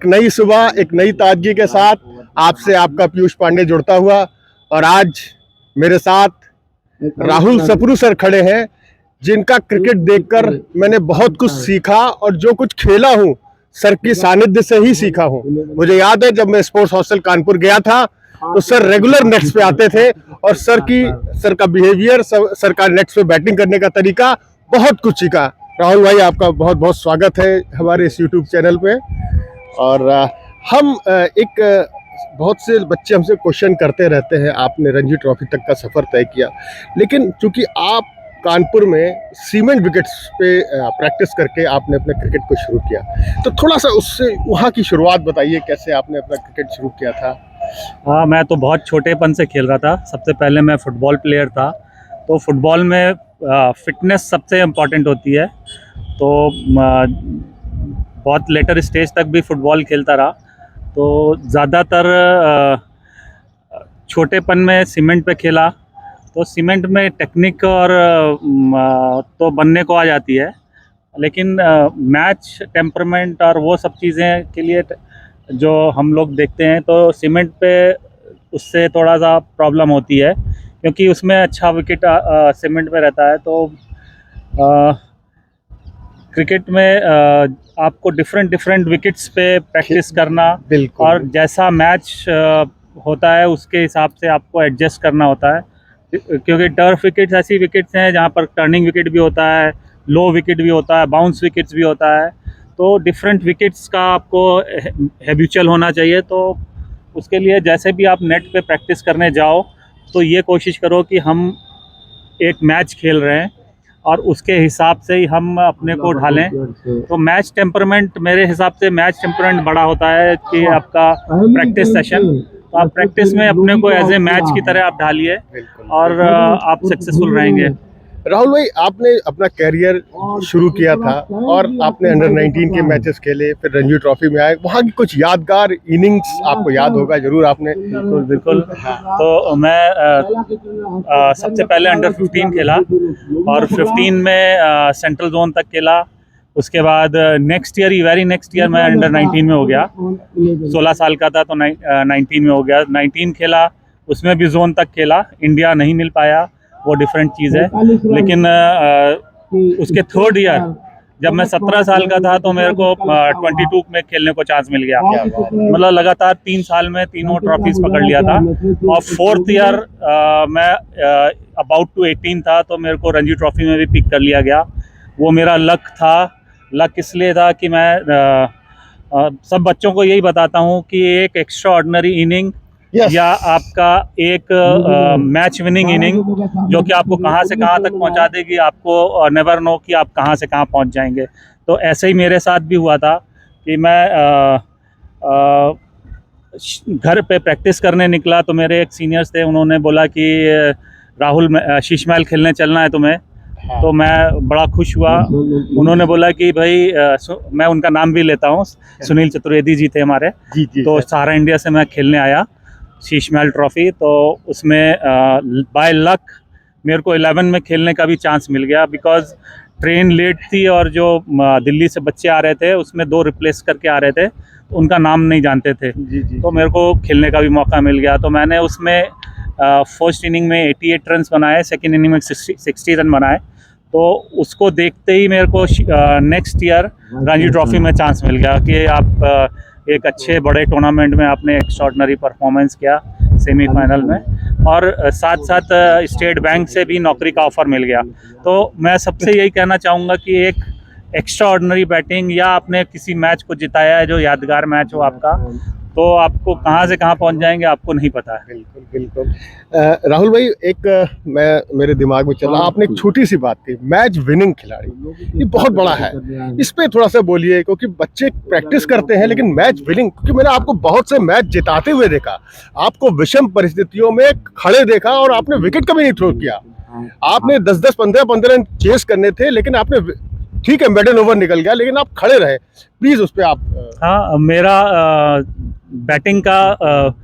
एक नई सुबह, एक नई ताजगी के साथ आपसे आपका पीयूष पांडे जुड़ता हुआ। और आज मेरे साथ राहुल सप्रू सर खड़े हैं, जिनका क्रिकेट देखकर मैंने बहुत कुछ सीखा और जो कुछ खेला हूं सर की सानिध्य से ही सीखा हूं। मुझे याद है जब मैं स्पोर्ट्स हॉस्टल कानपुर गया था तो सर रेगुलर नेट्स पे आते थे और सर का बिहेवियर, सर का नेट्स पे बैटिंग करने का तरीका, बहुत कुछ सीखा। राहुल भाई, आपका बहुत बहुत स्वागत है हमारे इस यूट्यूब चैनल पे। और हम बहुत से बच्चे हमसे क्वेश्चन करते रहते हैं, आपने रणजी ट्रॉफी तक का सफ़र तय किया, लेकिन चूंकि आप कानपुर में सीमेंट विकेट्स पे प्रैक्टिस करके आपने अपने क्रिकेट को शुरू किया, तो थोड़ा सा उससे वहाँ की शुरुआत बताइए, कैसे आपने अपना क्रिकेट शुरू किया था। हाँ, मैं तो बहुत छोटेपन से खेल रहा था। सबसे पहले मैं फुटबॉल प्लेयर था, तो फुटबॉल में फिटनेस सबसे इम्पॉर्टेंट होती है। तो बहुत लेटर स्टेज तक भी फुटबॉल खेलता रहा। तो ज़्यादातर छोटेपन में सीमेंट पे खेला, तो सीमेंट में टेक्निक और तो बनने को आ जाती है, लेकिन मैच टेम्परमेंट और वो सब चीज़ें के लिए जो हम लोग देखते हैं तो सीमेंट पे उससे थोड़ा सा प्रॉब्लम होती है, क्योंकि उसमें अच्छा विकेट सीमेंट में रहता है। तो क्रिकेट में आपको डिफरेंट विकेट्स पे प्रैक्टिस करना और जैसा मैच होता है उसके हिसाब से आपको एडजस्ट करना होता है, क्योंकि टर्फ विकेट्स ऐसी विकेट्स हैं जहाँ पर टर्निंग विकेट भी होता है, लो विकेट भी होता है, बाउंस विकेट्स भी होता है। तो डिफरेंट विकेट्स का आपको हैबिचुअल होना चाहिए। तो उसके लिए जैसे भी आप नेट पे प्रैक्टिस करने जाओ तो ये कोशिश करो कि हम एक मैच खेल रहे हैं और उसके हिसाब से ही हम अपने को ढालें। तो मैच टेम्परमेंट, मेरे हिसाब से मैच टेम्परमेंट बड़ा होता है कि आपका प्रैक्टिस सेशन, तो आप प्रैक्टिस में अपने को एज ए मैच की तरह आप ढालिए और आप सक्सेसफुल रहेंगे। राहुल भाई, आपने अपना कैरियर शुरू किया था और आपने अंडर 19 के मैचेस खेले, फिर रणजी ट्रॉफी में आए। वहाँ की कुछ यादगार इनिंग्स आपको याद होगा जरूर आपने। बिल्कुल। तो मैं सबसे पहले अंडर 15 खेला और 15 में सेंट्रल जोन तक खेला। उसके बाद वेरी नेक्स्ट ईयर मैं अंडर 19 में हो गया। 16 साल का था तो 19 में हो गया। 19 खेला, उसमें भी जोन तक खेला, इंडिया नहीं मिल पाया, वो डिफरेंट चीज़ है। लेकिन उसके थर्ड ईयर जब मैं 17 साल का था तो मेरे को 22 में खेलने को चांस मिल गया। मतलब लगातार 3 साल में तीनों ट्रॉफीज पकड़ लिया था। और फोर्थ ईयर मैं अबाउट टू 18 था तो मेरे को रणजी ट्रॉफी में भी पिक कर लिया गया। वो मेरा लक था। लक इसलिए था कि मैं सब बच्चों को यही बताता हूँ कि एक एक्स्ट्रा ऑर्डिनरी इनिंग या आपका एक मैच विनिंग इनिंग जो कि आपको कहां से कहां तक पहुंचा देगी, आपको नेवर नो कि आप कहां से कहां पहुंच जाएंगे। तो ऐसे ही मेरे साथ भी हुआ था कि मैं घर पे प्रैक्टिस करने निकला तो मेरे एक सीनियर्स थे, उन्होंने बोला कि राहुल शीश महल खेलने चलना है तुम्हें। तो मैं बड़ा खुश हुआ। उन्होंने बोला कि भाई मैं उनका नाम भी लेता हूँ, सुनील चतुर्वेदी जी थे हमारे। तो सहारा इंडिया से मैं खेलने आया शीश महल ट्रॉफी। तो उसमें बाय लक मेरे को 11 में खेलने का भी चांस मिल गया, बिकॉज ट्रेन लेट थी और जो दिल्ली से बच्चे आ रहे थे उसमें 2 रिप्लेस करके आ रहे थे, तो उनका नाम नहीं जानते थे। तो मेरे को खेलने का भी मौका मिल गया। तो मैंने उसमें फर्स्ट इनिंग में 88 रन बनाए, सेकेंड इनिंग में 60 रन बनाए। तो उसको देखते ही मेरे को नेक्स्ट ईयर रणजी ट्रॉफी में चांस मिल गया कि आप एक अच्छे बड़े टूर्नामेंट में आपने एक्स्ट्राऑर्डिनरी परफॉर्मेंस किया सेमीफाइनल में, और साथ साथ स्टेट बैंक से भी नौकरी का ऑफ़र मिल गया। तो मैं सबसे यही कहना चाहूँगा कि एक एक्स्ट्राऑर्डिनरी बैटिंग या आपने किसी मैच को जिताया है जो यादगार मैच हो आपका, तो आपको कहाँ से कहाँ पहुँच जाएंगे आपको नहीं पता है। बिल्कुल बिल्कुल। राहुल भाई, मेरे दिमाग में चला, आपने एक छोटी सी बात की, मैच विनिंग खिलाड़ी, ये बहुत बड़ा है। इस पे थोड़ा सा बोलिए, क्योंकि बच्चे प्रैक्टिस करते हैं लेकिन मैच विनिंग, क्योंकि मैंने आपको बहुत से मैच जिताते हुए देखा, आपको विषम परिस्थितियों में खड़े देखा और आपने विकेट कभी नहीं थ्रो किया। आपने 10-10, 15-15 रन चेस करने थे, लेकिन आपने, ठीक है मेडन ओवर निकल गया, लेकिन आप खड़े रहे। प्लीज उस पर आप। हाँ, मेरा बैटिंग का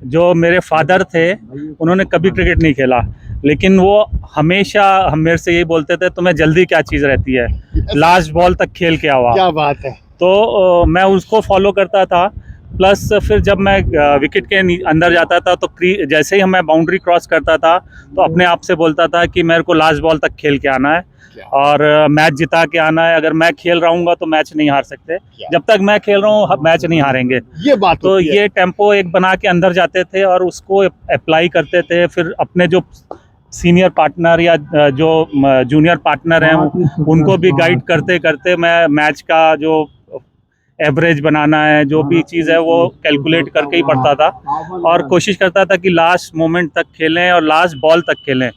जो मेरे फादर थे उन्होंने कभी क्रिकेट नहीं खेला, लेकिन वो हमेशा हम मेरे से यही बोलते थे, तुम्हें जल्दी क्या चीज़ रहती है, लास्ट बॉल तक खेल के आओ। क्या बात है। तो मैं उसको फॉलो करता था। प्लस फिर जब मैं विकेट के अंदर जाता था तो जैसे ही मैं बाउंड्री क्रॉस करता था तो अपने आप से बोलता था कि मेरे को लास्ट बॉल तक खेल के आना है और मैच जिता के आना है। अगर मैं खेल रहा हूँ तो मैच नहीं हार सकते, जब तक मैं खेल रहा हूँ मैच नहीं हारेंगे। ये बात तो ये टेम्पो एक बना के अंदर जाते थे और उसको अप्लाई करते थे। फिर अपने जो सीनियर पार्टनर या जो जूनियर पार्टनर हैं उनको भी गाइड करते करते मैं मैच का जो एवरेज बनाना है, जो भी चीज़ है वो कैलकुलेट करके ही पढ़ता था और कोशिश करता था कि लास्ट मोमेंट तक खेलें और लास्ट बॉल तक खेलें।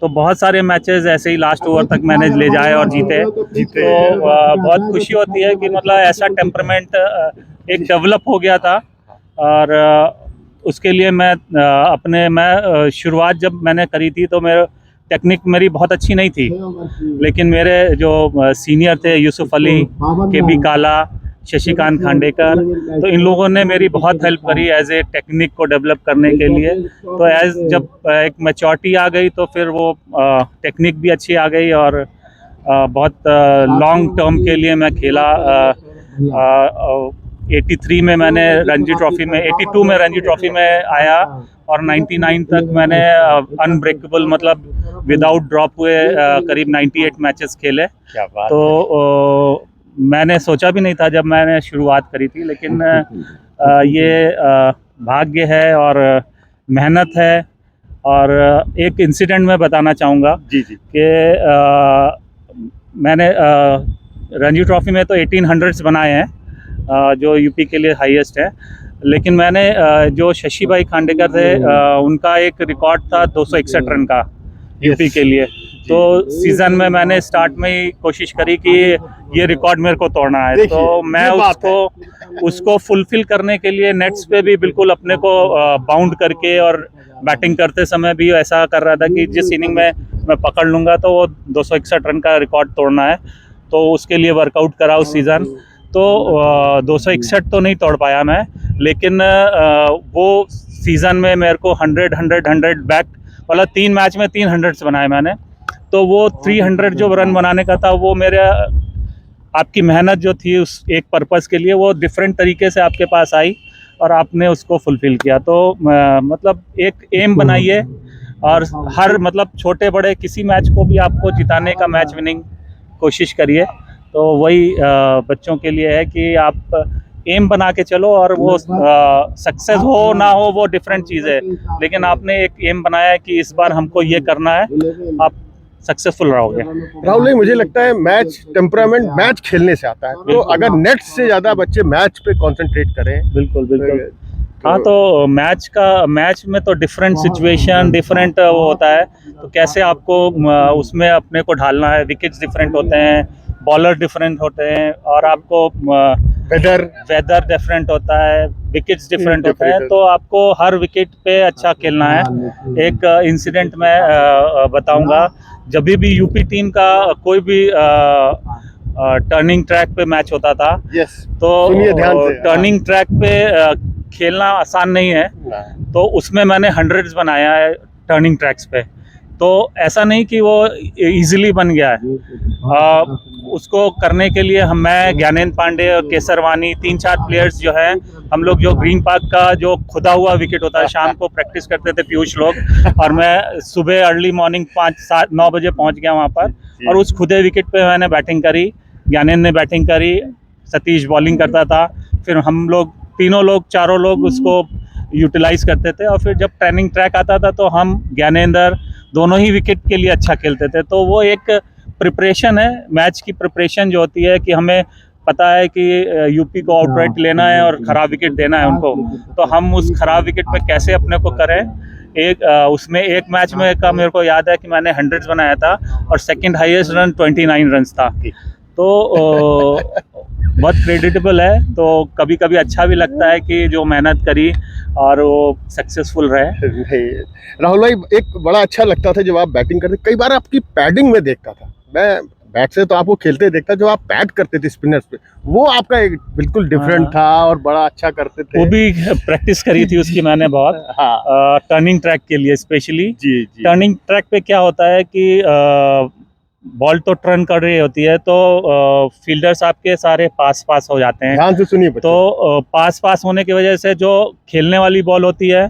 तो बहुत सारे मैचेस ऐसे ही लास्ट ओवर तक मैंने ले जाए और जीते। तो बहुत खुशी होती है कि मतलब ऐसा टेम्परामेंट एक डेवलप हो गया था। और उसके लिए मैं शुरुआत जब मैंने करी थी तो मेरा टेक्निक मेरी बहुत अच्छी नहीं थी, लेकिन मेरे जो सीनियर थे यूसुफ अली, के.बी. काला, शशिकांत खांडेकर, तो इन लोगों ने मेरी बहुत हेल्प करी एज ए टेक्निक को डेवलप करने के लिए। तो जब एक मैच्योरिटी आ गई तो फिर वो टेक्निक भी अच्छी आ गई और बहुत लॉन्ग टर्म के लिए मैं खेला। 83 में मैंने रणजी ट्रॉफी में, 82 में रणजी ट्रॉफी में आया और 99 तक मैंने अनब्रेकेबल मतलब विदाउट ड्रॉप हुए करीब 98 मैचेस खेले। तो मैंने सोचा भी नहीं था जब मैंने शुरुआत करी थी, लेकिन ये भाग्य है और मेहनत है। और एक इंसिडेंट मैं बताना चाहूँगा कि मैंने रणजी ट्रॉफी में तो 1800s बनाए हैं जो यूपी के लिए हाईएस्ट है, लेकिन मैंने जो शशि भाई खांडेकर थे उनका एक रिकॉर्ड था 261 रन का यूपी के लिए। तो सीज़न में मैंने स्टार्ट में ही कोशिश करी कि ये रिकॉर्ड मेरे को तोड़ना है। तो मैं उसको फुलफिल करने के लिए नेट्स पे भी बिल्कुल अपने को बाउंड करके और बैटिंग करते समय भी ऐसा कर रहा था कि जिस इनिंग में मैं पकड़ लूँगा तो वो 261 रन का रिकॉर्ड तोड़ना है। तो उसके लिए वर्कआउट करा उस सीज़न। तो 261 तो नहीं तोड़ पाया मैं, लेकिन वो सीज़न में मेरे को 100 बैक मतलब 3 मैच में 300 बनाए मैंने। तो वो 300 जो रन बनाने का था वो मेरे आपकी मेहनत जो थी उस एक पर्पस के लिए वो डिफरेंट तरीके से आपके पास आई और आपने उसको फुलफिल किया। तो मतलब एक एम बनाइए और हर मतलब छोटे बड़े किसी मैच को भी आपको जिताने का मैच विनिंग कोशिश करिए। तो वही बच्चों के लिए है कि आप एम बना के चलो और वो सक्सेस हो ना हो वो डिफरेंट चीज़ है, लेकिन आपने एक एम बनाया है कि इस बार हमको ये करना है, आप सक्सेसफुल रहोगे। राहुल भाई, मुझे लगता है मैच टेम्परामेंट मैच खेलने से आता है। तो अगर नेट से ज्यादा बच्चे मैच पे कंसंट्रेट करें। बिल्कुल बिल्कुल। हाँ, तो मैच में तो डिफरेंट सिचुएशन डिफरेंट वो होता है, तो कैसे आपको उसमें अपने को ढालना है। विकेट्स डिफरेंट होते हैं, बॉलर डिफरेंट होते हैं और आपको वेदर डिफरेंट होता है, विकेट्स डिफरेंट होता है। तो आपको हर विकेट पे अच्छा खेलना है। एक इंसिडेंट मैं बताऊंगा, जब भी यूपी टीम का कोई भी टर्निंग ट्रैक पे मैच होता था तो टर्निंग ट्रैक पे खेलना आसान नहीं है। तो उसमें मैंने 100s बनाया है टर्निंग ट्रैक्स पे। तो ऐसा नहीं कि वो इजीली बन गया है। उसको करने के लिए मैं, ज्ञानेंद्र पांडे और केसरवानी 3-4 प्लेयर्स जो हैं, हम लोग जो ग्रीन पार्क का जो खुदा हुआ विकेट होता है शाम को प्रैक्टिस करते थे पीयूष लोग, और मैं सुबह अर्ली मॉर्निंग 5-7-9 बजे पहुंच गया वहां पर और उस खुदे विकेट पे मैंने बैटिंग करी, ज्ञानेंद्र ने बैटिंग करी, सतीश बॉलिंग करता था। फिर हम लोग चारों लोग उसको यूटिलाइज करते थे और फिर जब टर्निंग ट्रैक आता था तो हम ज्ञानेंद्र दोनों ही विकेट के लिए अच्छा खेलते थे। तो वो एक प्रिपरेशन है, मैच की प्रिपरेशन जो होती है कि हमें पता है कि यूपी को आउटराइट लेना है और ख़राब विकेट देना है उनको, तो हम उस ख़राब विकेट पे कैसे अपने को करें। उसमें एक मैच में का मेरे को याद है कि मैंने 100s बनाया था और सेकंड हाईएस्ट रन 29 रन था। तो बहुत क्रेडिटेबल है। तो कभी कभी अच्छा भी लगता है कि जो मेहनत करी और वो सक्सेसफुल रहे। राहुल भाई, एक बड़ा अच्छा लगता था जब आप बैटिंग करते, कई बार आपकी पैडिंग में देखता था मैं, बैट से तो आपको खेलते देखता, जो आप पैड करते थे स्पिनर्स पे, वो आपका एक बिल्कुल डिफरेंट था और बड़ा अच्छा करते थे। वो भी प्रैक्टिस करी थी उसकी मैंने बहुत। टर्निंग ट्रैक के लिए स्पेशली। टर्निंग ट्रैक पे क्या होता है कि बॉल तो टर्न कर रही होती है तो फील्डर्स आपके सारे पास पास हो जाते हैं। ध्यान से सुनिए बच्चों। तो पास पास होने की वजह से जो खेलने वाली बॉल होती है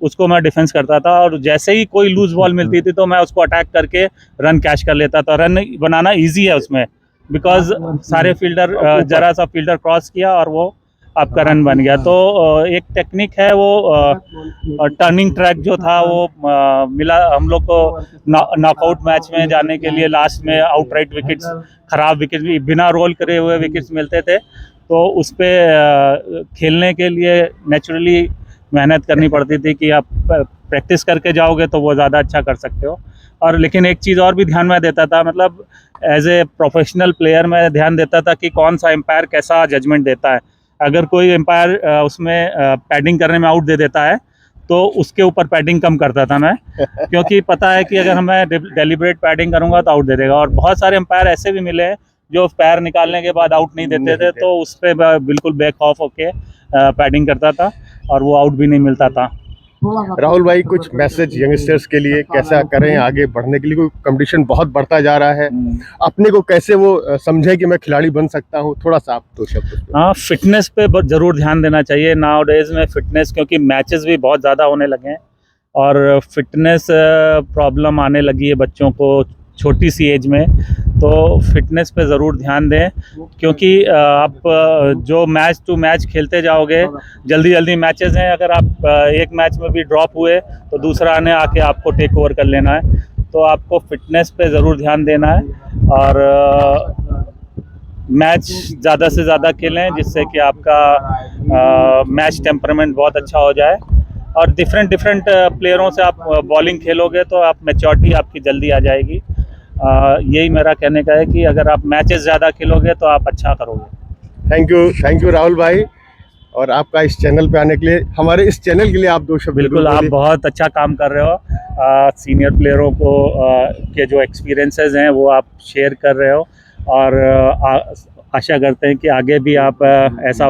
उसको मैं डिफेंस करता था, और जैसे ही कोई लूज बॉल मिलती थी तो मैं उसको अटैक करके रन कैच कर लेता था। रन बनाना इजी है उसमें, बिकॉज सारे फील्डर जरा सा फील्डर क्रॉस किया और वो आपका रन बन गया। तो एक टेक्निक है वो टर्निंग ट्रैक जो था वो मिला हम लोग को नॉकआउट मैच में जाने के लिए। लास्ट में आउटराइट विकेट्स, खराब विकेट्स भी बिना रोल करे हुए विकेट्स मिलते थे, तो उस पर खेलने के लिए नेचुरली मेहनत करनी पड़ती थी कि आप प्रैक्टिस करके जाओगे तो वो ज़्यादा अच्छा कर सकते हो। और लेकिन एक चीज़ और भी ध्यान में देता था, मतलब एज ए प्रोफेशनल प्लेयर मैं ध्यान देता था कि कौन सा एम्पायर कैसा जजमेंट देता है। अगर कोई एम्पायर उसमें पैडिंग करने में आउट दे देता है तो उसके ऊपर पैडिंग कम करता था मैं, क्योंकि पता है कि अगर मैं डेलिब्रेट पैडिंग करूंगा तो आउट दे देगा। और बहुत सारे एम्पायर ऐसे भी मिले हैं जो पैर निकालने के बाद आउट नहीं देते थे, तो उस पर बिल्कुल बैक ऑफ होके पैडिंग करता था और वो आउट भी नहीं मिलता था। राहुल भाई, कुछ मैसेज यंगस्टर्स के लिए, कैसा करें आगे बढ़ने के लिए? कोई कंपटीशन बहुत बढ़ता जा रहा है, अपने को कैसे वो समझे कि मैं खिलाड़ी बन सकता हूँ? थोड़ा सा आप दो शब्द। हाँ, फिटनेस पे जरूर ध्यान देना चाहिए नाउ डेज में। फिटनेस, क्योंकि मैचेस भी बहुत ज़्यादा होने लगे हैं और फिटनेस प्रॉब्लम आने लगी है बच्चों को छोटी सी एज में, तो फिटनेस पे ज़रूर ध्यान दें। क्योंकि आप जो मैच टू मैच खेलते जाओगे, जल्दी जल्दी मैचेस हैं, अगर आप एक मैच में भी ड्रॉप हुए तो दूसरा आने आके आपको टेक ओवर कर लेना है। तो आपको फिटनेस पे ज़रूर ध्यान देना है और मैच ज़्यादा से ज़्यादा खेलें, जिससे कि आपका मैच टेम्परामेंट बहुत अच्छा हो जाए। और डिफरेंट प्लेयरों से आप बॉलिंग खेलोगे तो आप मैच्योरिटी आपकी जल्दी आ जाएगी। यही मेरा कहने का है कि अगर आप मैचेस ज़्यादा खेलोगे तो आप अच्छा करोगे। थैंक यू राहुल भाई, और आपका इस चैनल पे आने के लिए, हमारे इस चैनल के लिए आप दो शब्द। बिल्कुल, आप बहुत अच्छा काम कर रहे हो। सीनियर प्लेयरों को के जो एक्सपीरियंसेस हैं वो आप शेयर कर रहे हो, और आशा करते हैं कि आगे भी आप ऐसा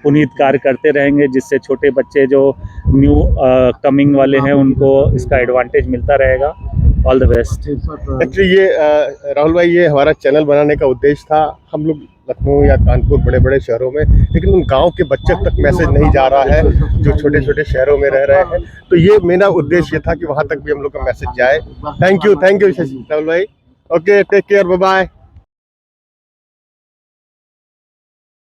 पुनीत कार्य करते रहेंगे, जिससे छोटे बच्चे जो न्यू कमिंग वाले हैं उनको इसका एडवांटेज मिलता रहेगा। All the best. एक्चुअली ये राहुल भाई, ये हमारा चैनल बनाने का उद्देश्य था। हम लोग लखनऊ या कानपुर बड़े बड़े शहरों में, लेकिन उन गांव के बच्चे तक मैसेज नहीं जा रहा है जो छोटे छोटे शहरों में रह रहे हैं। तो ये मेरा उद्देश्य था कि वहां तक भी हम लोग का मैसेज जाए। थैंक यू राहुल भाई। Okay, take care, bye bye.